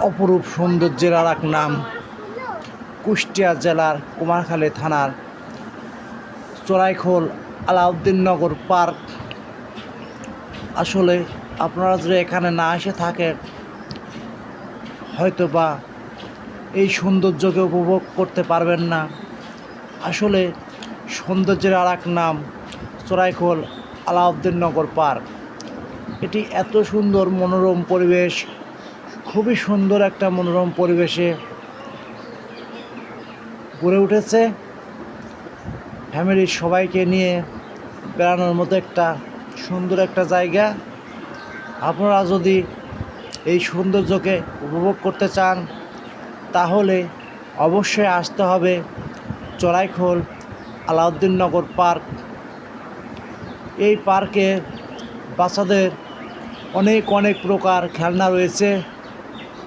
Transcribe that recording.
অপরূপ সৌন্দর্যের আর এক নাম কুষ্টিয়া জেলার কুমারখালী থানার চড়াইখোল আলাউদ্দিননগর পার্ক। আসলে আপনারা যদি এখানে না এসে থাকেন হয়তোবা এই সৌন্দর্যকে উপভোগ করতে পারবেন না। আসলে সৌন্দর্যের আর এক নাম চড়াইখোল আলাউদ্দিননগর পার্ক। এটি এত সুন্দর মনোরম পরিবেশ, খুবই সুন্দর একটা মনোরম পরিবেশে গড়ে উঠেছে। ফ্যামিলির সবাইকে নিয়ে বেড়ানোর মতো একটা সুন্দর একটা জায়গা। আপনারা যদি এই সৌন্দর্যকে উপভোগ করতে চান তাহলে অবশ্যই আসতে হবে চড়াইখোল আলাউদ্দিননগর পার্ক। এই পার্কে বাচ্চাদের অনেক প্রকার খেলনা রয়েছে।